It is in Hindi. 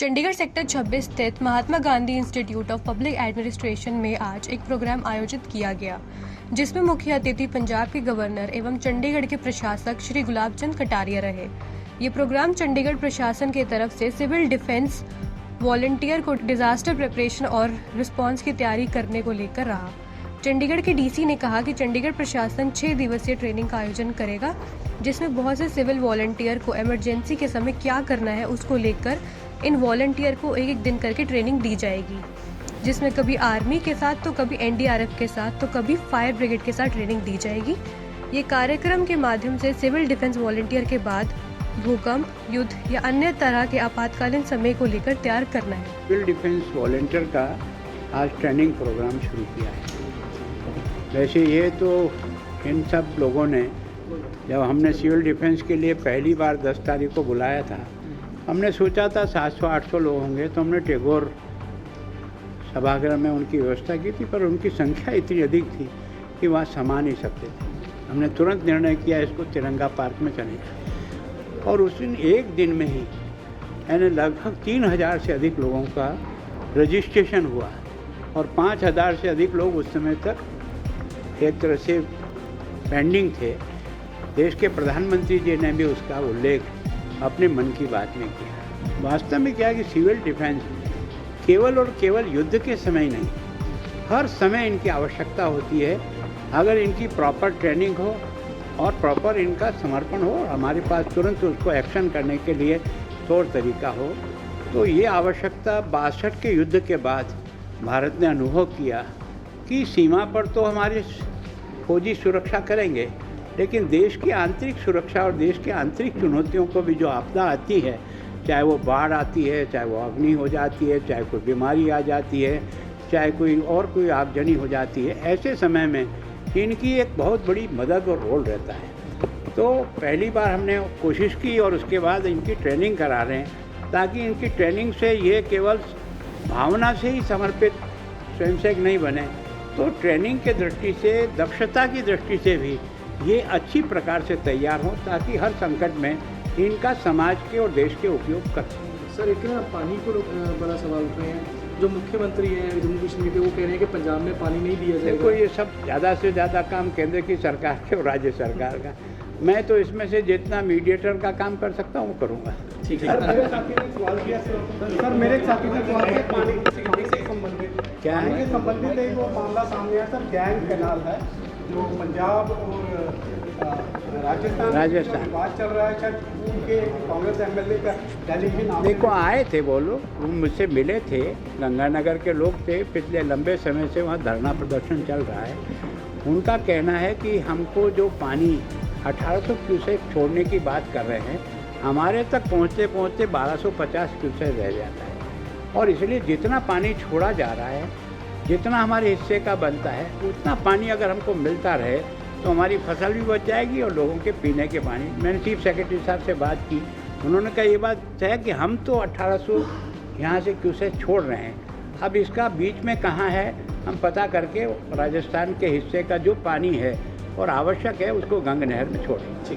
चंडीगढ़ सेक्टर 26 स्थित Mahatma Gandhi institute of public administration में आज एक प्रोग्राम आयोजित किया गया, जिसमें मुख्य अतिथि पंजाब के गवर्नर एवं चंडीगढ़ के प्रशासक श्री गुलाब चंद कटारिया रहे। ये प्रोग्राम चंडीगढ़ प्रशासन की तरफ से सिविल डिफेंस वॉलंटियर को डिजास्टर प्रिपरेशन और रिस्पांस की तैयारी करने को लेकर रहा। चंडीगढ़ के डीसी ने कहा कि चंडीगढ़ प्रशासन 6 दिवसीय ट्रेनिंग का आयोजन करेगा, जिसमें बहुत से सिविल वॉलंटियर को इमरजेंसी के समय क्या करना है उसको लेकर इन वॉलंटियर को एक दिन करके ट्रेनिंग दी जाएगी, जिसमें कभी आर्मी के साथ तो कभी एनडीआरएफ के साथ तो कभी फायर ब्रिगेड के साथ ट्रेनिंग दी जाएगी। ये कार्यक्रम के माध्यम से सिविल डिफेंस वॉलंटियर के बाद भूकंप, युद्ध या अन्य तरह के आपातकालीन समय को लेकर तैयार करना है। सिविल डिफेंस वॉलंटियर का आज ट्रेनिंग प्रोग्राम शुरू किया है। वैसे ये तो इन सब लोगों ने, जब हमने सिविल डिफेंस के लिए पहली बार 10 तारीख को बुलाया था, हमने सोचा था 700-800 लोग होंगे, तो हमने टैगोर सभागृह में उनकी व्यवस्था की थी, पर उनकी संख्या इतनी अधिक थी कि वहाँ समा नहीं सकते थे। हमने तुरंत निर्णय किया इसको तिरंगा पार्क में चलेगा, और उस दिन एक दिन में ही यानी लगभग 3000 से अधिक लोगों का रजिस्ट्रेशन हुआ और 5000 से अधिक लोग उस समय तक एक तरह से पेंडिंग थे। देश के प्रधानमंत्री जी ने भी उसका उल्लेख अपने मन की बात में किया। वास्तव में क्या है कि सिविल डिफेंस केवल और केवल युद्ध के समय नहीं, हर समय इनकी आवश्यकता होती है। अगर इनकी प्रॉपर ट्रेनिंग हो और प्रॉपर इनका समर्पण हो, हमारे पास तुरंत उसको एक्शन करने के लिए तौर तरीका हो, तो ये आवश्यकता 62 के युद्ध के बाद भारत ने अनुभव किया कि सीमा पर तो हमारे फौजी सुरक्षा करेंगे, लेकिन देश की आंतरिक सुरक्षा और देश की आंतरिक चुनौतियों को भी जो आपदा आती है, चाहे वो बाढ़ आती है, चाहे वो अग्नि हो जाती है, चाहे कोई बीमारी आ जाती है, चाहे कोई आगजनी हो जाती है, ऐसे समय में इनकी एक बहुत बड़ी मदद और रोल रहता है। तो पहली बार हमने कोशिश की और उसके बाद इनकी ट्रेनिंग करा रहे हैं, ताकि इनकी ट्रेनिंग से ये केवल भावना से ही समर्पित स्वयंसेवक नहीं बने, तो ट्रेनिंग के दृष्टि से, दक्षता की दृष्टि से भी ये अच्छी प्रकार से तैयार हों, ताकि हर संकट में इनका समाज के और देश के उपयोग कर सकें। सर, एक ना पानी को बड़ा सवाल उठ रहे हैं। जो मुख्यमंत्री हैं जम्मू कश्मीर के, वो कह रहे हैं कि पंजाब में पानी नहीं दिया जाएगा। देखो, ये सब ज़्यादा से ज़्यादा काम केंद्र की सरकार के और राज्य सरकार का। मैं तो इसमें से जितना मीडिएटर का काम कर सकता हूँ वो करूँगा। ठीक है। सर, मेरे साथी ने सवाल किया, पानी से संबंधित क्या है? संबंधित एक वो मामला सामने आया सर, गैंग कैनाल है जो पंजाब और राजस्थान बात चल रहा है। शायद उनके कांग्रेस एमएलए का डेलीगेशन देखो आए थे वो लोग, वो मुझसे मिले थे, गंगानगर के लोग थे, पिछले लंबे समय से वहाँ धरना प्रदर्शन चल रहा है। उनका कहना है कि हमको जो पानी 1800 क्यूसेक छोड़ने की बात कर रहे हैं, हमारे तक पहुँचते पहुँचते 1250 क्यूसेक रह जाता है, और इसलिए जितना पानी छोड़ा जा रहा है, जितना हमारे हिस्से का बनता है, उतना पानी अगर हमको मिलता रहे तो हमारी फसल भी बच जाएगी और लोगों के पीने के पानी। मैंने चीफ सेक्रेटरी साहब से बात की, उन्होंने कहा ये बात है कि हम तो 1800 यहाँ से क्यूसेक छोड़ रहे हैं, अब इसका बीच में कहाँ है हम पता करके राजस्थान के हिस्से का जो पानी है और आवश्यक है उसको गंगा नहर में छोड़ेंगे।